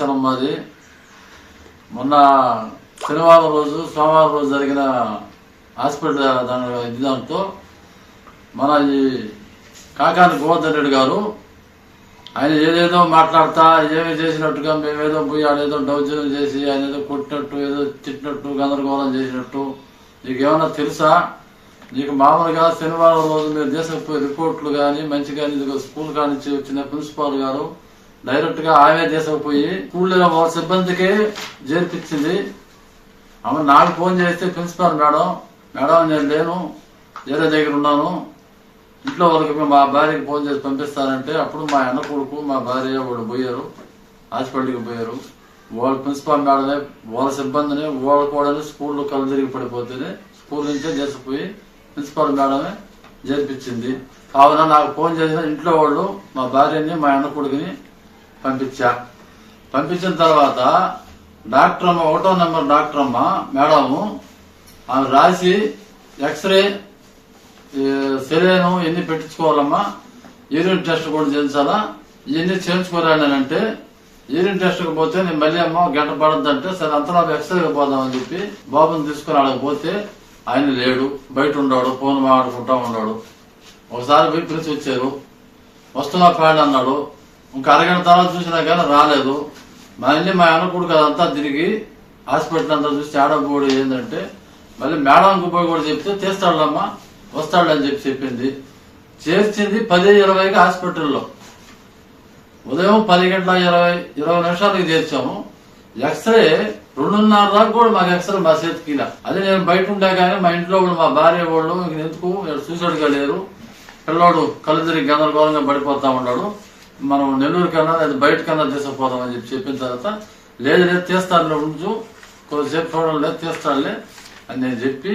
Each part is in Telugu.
భద్రాచలం మాది. మొన్న శనివారం రోజు సోమవారం రోజు జరిగిన హాస్పిటల్ దాంతో మన ఈ కాకాని గోవర్ధన్ రెడ్డి గారు ఆయన ఏదేదో మాట్లాడతా ఏమి చేసినట్టుగా మేమేదో పోయి ఆడేదో దౌర్జన్యం చేసి ఆయన ఏదో కొట్టినట్టు ఏదో తిట్టినట్టు గందరగోళం చేసినట్టు నీకేమన్నా తెలుసా? నీకు మామూలుగా శనివారం రోజు మీరు దేశపోయి రిపోర్ట్లు కానీ మంచి కానీ స్కూల్ కానించి వచ్చిన ప్రిన్సిపాల్ గారు డైరెక్ట్ గా ఆమె దేశపోయి స్కూల్లో సిబ్బందికి చేర్పించింది. ఆమె నాకు ఫోన్ చేస్తే ప్రిన్సిపాల్ మేడం నేను లేను, వేరే దగ్గర ఉన్నాను, ఇంట్లో వాళ్ళకి మా భార్యకి ఫోన్ చేసి పంపిస్తానంటే అప్పుడు మా అన్న కొడుకు మా భార్య వాళ్ళు పోయారు, హాస్పిటల్కి పోయారు. వాళ్ళ ప్రిన్సిపాల్ మేడమే వాళ్ళ సిబ్బందిని వాళ్ళ కూడా స్కూల్లో కళ్ళు తిరిగి పడిపోతేనే స్కూల్ నుంచే చేసిపోయి ప్రిన్సిపాల్ మేడమే చేర్పించింది. కావున నాకు ఫోన్ చేసిన ఇంట్లో వాళ్ళు మా భార్యని మా అన్న కొడుకుని పంపించిన తర్వాత డాక్టర్ అమ్మ 1వ నెంబర్ డాక్టర్ అమ్మ మేడము ఆమె రాసి ఎక్స్రే సెలైన్ ఎన్ని పెట్టించుకోవాలమ్మా, యూరిన్ టెస్ట్ కూడా చేయించాలా, ఇవన్నీ చేయించుకోరానంటే యూరిన్ టెస్ట్ కు పోతే నేను మళ్ళీ అమ్మ గంట పడద్దంటే సరే అంతలో ఎక్స్రేకి పోదామని చెప్పి బాబుని తీసుకుని ఆడకపోతే ఆయన లేడు, బయట ఉన్నాడు, ఫోన్ మాట్లాడుకుంటా ఉన్నాడు. ఒకసారి పోయి పిలిచి వచ్చారు, వస్తున్నా ఫ్యాడ్ అన్నాడు. ఇంకా అరగంట తర్వాత చూసినా కానీ రాలేదు. మళ్ళీ మా అన్నకుడు అదంతా తిరిగి హాస్పిటల్ అంతా చూసి ఆడబోడు ఏంటంటే మళ్ళీ మేడంకి పోయి కూడా చెప్తే తీస్తాడమ్మా వస్తాడని చెప్పింది. చేర్చింది 10:20కి హాస్పిటల్లో. ఉదయం 10 గంటల 20 నిమిషాలకి చేర్చాము. ఎక్స్రే 2:30 దాకా కూడా మాకు ఎక్స్రే మా చేతికి. అది నేను బయట ఉండా కానీ మా ఇంట్లో మా భార్య వాళ్ళు ఎందుకు చూసాడుగా లేరు, పిల్లోడు కళ్ళు తిరిగి గందరగోళంగా పడిపోతా ఉన్నాడు, మనం నెల్లూరు కన్నా లేదా బయట కన్నా తీసుకుపోదామని చెప్పిన తర్వాత లేదు తీస్తానులే ఉంచు కొద్దిసేపు చూడడం లేదు తీస్తాడులే అని నేను చెప్పి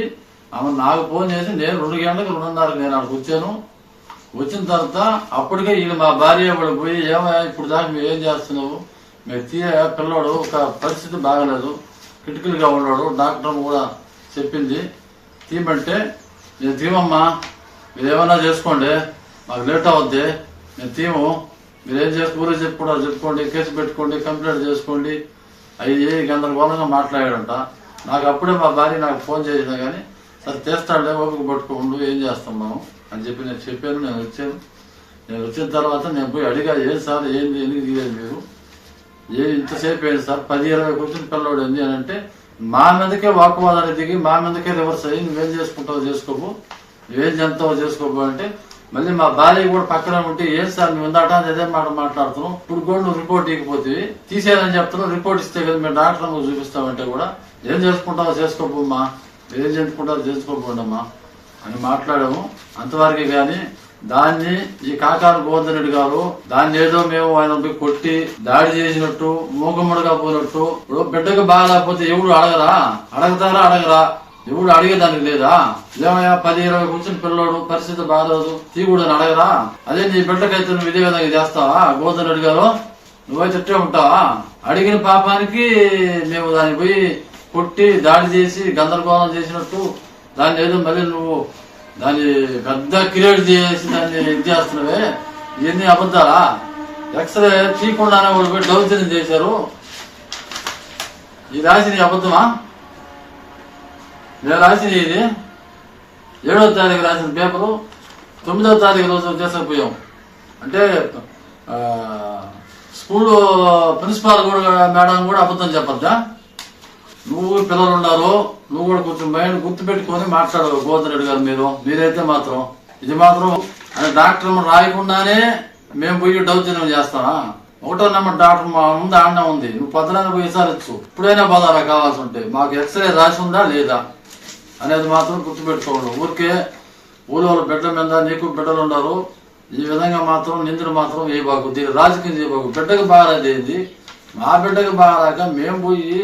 ఆమె నాకు ఫోన్ చేసి నేను 2 గంటలకు 2:30కి నేను అక్కడికి వచ్చాను. వచ్చిన తర్వాత అప్పటికే వీళ్ళు మా భార్య వాళ్ళు పోయి ఏమయ్యా ఇప్పుడు దాకా మేము ఏం చేస్తున్నావు, మేము పిల్లోడు ఒక పరిస్థితి బాగలేదు, క్రిటికల్గా ఉన్నాడు, డాక్టర్ కూడా చెప్పింది తీయమంటే నేను తీయమమ్మా మీరు ఏమన్నా చేసుకోండి మాకు లేట్ అవుద్ది నేను తీయము, మీరేం చేసుకోరో చెప్పుకోండి, కేసు పెట్టుకోండి, కంప్లైంట్ చేసుకోండి అవి గందరగోళంగా మాట్లాడాడంట. నాకు అప్పుడే మా భార్య నాకు ఫోన్ చేసినా కానీ సరే తీస్తాడులే ఓపిక పట్టుకోండు ఏం చేస్తాం మనం అని చెప్పి నేను చెప్పాను. నేను వచ్చిన తర్వాత నేను పోయి అడిగా ఏం సార్ ఏంది ఎందుకు తీయలేదు మీరు, ఇంతసేపు ఏంటి సార్ 10:20 కూర్చుని పిల్లవాడు ఏంది అని అంటే మా మీదకే వాకువాదాన్ని దిగి మా మీదకే రివర్స్ అయ్యి నువ్వేం చేసుకుంటావో చేసుకోపు, నువ్వేం చెంతావో చేసుకోపు అంటే మళ్ళీ మా భార్య కూడా పక్కన ఉంటే ఏం సార్ నువ్వు ఇందాట అదే మాట మాట్లాడుతున్నావు, ఇప్పుడు కూడా నువ్వు రిపోర్ట్ ఇకపోతే తీసేయాలని చెప్తున్నావు, రిపోర్ట్ ఇస్తే కదా మేము డాక్టర్ నువ్వు చూపిస్తామంటే కూడా ఏం చేసుకుంటావో చేసుకోపోమ్మా, ఏం చేసుకుంటావో చేసుకోపోండమ్మా అని మాట్లాడాము. అంతవరకు కానీ దాన్ని ఈ కాకాని గోవర్ధన్ రెడ్డి గారు దాన్ని ఏదో మేము ఆయన కొట్టి దాడి చేసినట్టు మూగమ్మడిగా పోయినట్టు. ఇప్పుడు బిడ్డకు బాగాలేకపోతే ఎవడు అడగరా ఎవడు అడిగేదానికి లేదా, ఏమయ్యా 10:20 కూర్చుని పిల్లోడు పరిస్థితి బాగలేదు తీయకూడదని అడగరా, అదే నీ బిడ్డకైతే నువ్వు ఇదే విధంగా చేస్తావా గోవర్ధన్ రెడ్డి గారు, నువ్వైతే ఇట్టే ఉంటావా, అడిగిన పాపానికి మేము దాన్ని పోయి కొట్టి దాడి చేసి గందరగోళం చేసినట్టు దాన్ని ఏదో మళ్ళీ నువ్వు దాన్ని పెద్ద క్రియేట్ చేసి దాన్ని ఇది చేస్తున్నావే ఇవన్నీ అబద్ధాలా, ఎక్స్రే తీయకుండానే వాళ్ళు పోయి దౌర్జన్యం చేశారు, ఈ రాసిన అబద్ధమా, నేను రాసిన ఇది 7వ తారీఖు రాసిన పేపరు 9వ తారీఖు రోజు తీసుకుపోయాం అంటే స్కూల్ ప్రిన్సిపాల్ కూడా మేడం కూడా అబద్ధం చెప్పద్దా, నువ్వు పిల్లలు ఉన్నారు నువ్వు కూడా కొంచెం మైండ్ గుర్తు పెట్టుకొని మాట్లాడవు గోవర్ధన్ రెడ్డి గారు మీరైతే మాత్రం ఇది మాత్రం అని డాక్టర్ రాయకుండానే మేము పోయి దౌర్జన్యం చేస్తామా, 1వ నెంబర్ డాక్టర్ మా ముందు ఆడనే ఉంది, నువ్వు పొద్దున పోయి విచారించు ఇప్పుడైనా పోదారా కావాల్సి ఉంటే, మాకు ఎక్స్రే రాసి ఉందా లేదా అనేది మాత్రం గుర్తుపెట్టుకోండి. ఊరికే ఊళ్ళో బిడ్డ మీద నీకు బిడ్డలు ఉన్నారు ఈ విధంగా మాత్రం నిందులు మాత్రం వేయబాకు, దీని రాజకీయం చేయబాకు. బిడ్డకు బాగాలేదేంది మా బిడ్డకు బాగాలేక మేము పోయి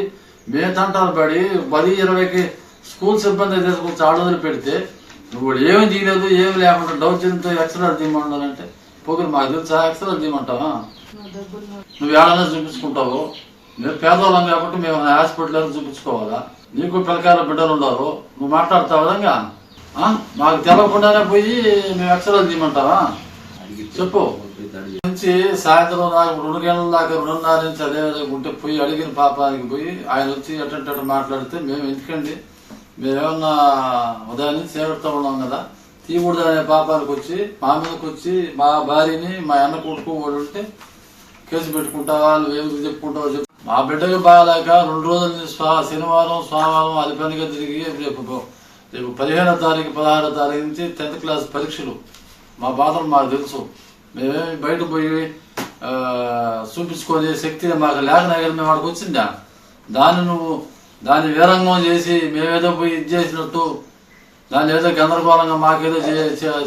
మేము తంటాలు పడి 10:20కి స్కూల్ సిబ్బంది తీసుకొచ్చి ఆడోదులు పెడితే నువ్వు ఏమి తీయలేదు ఏమి లేకుండా దౌర్జన్యంతో ఎక్స్రేలు తీయమంటానంటే పొగరు మాకు తెలుసా ఎక్స్రేలు తీయమంటావా, నువ్వు ఏడైనా చూపించుకుంటావు, మేము పేదవాళ్ళం కాబట్టి మేము హాస్పిటల్ చూపించుకోవాలా, నీకు పిల్లకాయల బిడ్డలు ఉన్నారు నువ్వు మాట్లాడతావు విధంగా మాకు తెలవకుండానే పోయి మేము ఎక్స్రేలు తీయమంటావా చెప్పు. నుంచి సాయంత్రం దాకా 2 గంటల దాకా 2:30 నుంచి అదే ఉంటే పోయి అడిగిన పాపానికి పోయి ఆయన వచ్చి ఎట్టంటే మాట్లాడితే మేము ఎందుకండి మేమేమన్నా ఉదయం నుంచి చేరుతా ఉన్నాం కదా తీయకూడదు అనే పాపానికి వచ్చి మా మీదకి వచ్చి మా భార్యని మా అన్న కొడుకు వాడు ఉంటే కేసు పెట్టుకుంటావా ఏమి చెప్పుకుంటావో చెప్పు. మా బిడ్డకి బాగాలేక 2 రోజుల నుంచి శనివారం సోమవారం అది పనిగా తిరిగి రేపు 15వ తారీఖు 16వ తారీఖు నుంచి 10th క్లాస్ పరీక్షలు. మా బాధలు మాకు తెలుసు. మేమేమి బయట పోయి చూపించుకునే శక్తి మాకు లేకనే మేము వాడికి వచ్చిందా దాన్ని వీరంగం చేసి మేమేదో పోయి ఇది చేసినట్టు దాన్ని ఏదో గందరగోళంగా మాకేదో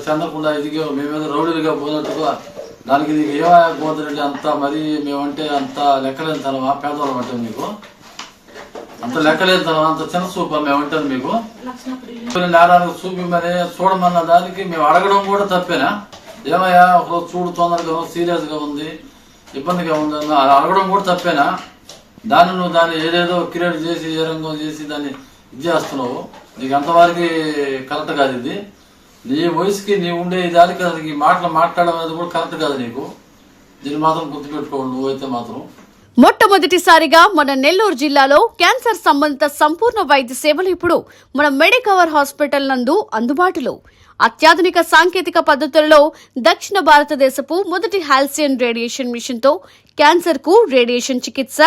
చెందకుండా ఇదిగో మేమేదో రౌడీలుగా పోయినట్టుగా దానికి నీకు ఏమైపోతుందంటే అంత మరి మేమంటే అంత లెక్కలేని తనమా పేదవాళ్ళం అంటే మీకు అంత లెక్కలేని తనం అంత చిన్న చూపా మేమంటే మీకు నేరానికి చూపిమని చూడమన్న దానికి మేము అడగడం కూడా తప్పేనా? ఏమయ్యా ఒకరోజు చూడు తొందరగా సీరియస్ గా ఉంది ఇబ్బందిగా ఉంది అన్న అడగడం కూడా తప్పేనా? దాన్ని ఏదేదో క్రియేట్ చేసి ఏ రంగం చేసి దాన్ని ఇది చేస్తున్నావు. నీకు అంతవరకు కరెక్ట్ కాదు. ఇది నీ వయసుకి నీ ఉండే దానికి అసలు ఈ మాటలు మాట్లాడడం అనేది కూడా కరెక్ట్ కాదు. నీకు దీన్ని మాత్రం గుర్తుపెట్టుకోవాలి నువ్వైతే మాత్రం. మొట్టమొదటిసారిగా మన నెల్లూరు జిల్లాలో క్యాన్సర్ సంబంధిత సంపూర్ణ వైద్య సేవలు ఇప్పుడు మన మెడికవర్ హాస్పిటల్ నందు అందుబాటులో. అత్యాధునిక సాంకేతిక పద్ధతులలో దక్షిణ భారతదేశపు మొదటి హాల్సియన్ రేడియేషన్ మిషన్ తో క్యాన్సర్ కు రేడియేషన్ చికిత్స,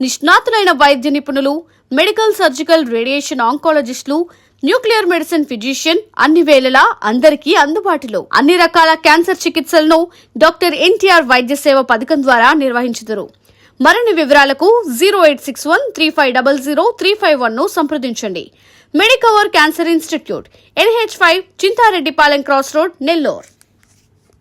నిష్ణాతులైన వైద్య నిపుణులు, మెడికల్ సర్జికల్ రేడియేషన్ ఆంకాలజిస్టులు, న్యూక్లియర్ మెడిసిన్ ఫిజిషియన్ అన్ని వేళలా అందరికీ అందుబాటులో. అన్ని రకాల క్యాన్సర్ చికిత్సలను డాక్టర్ ఎన్టీఆర్ వైద్య సేవ పథకం ద్వారా నిర్వహించుదురు. మరిన్ని వివరాలకు 086135003551 ను సంప్రదించండి. Medicover cancer institute, NH5, Chintareddypalem cross road, Nellore.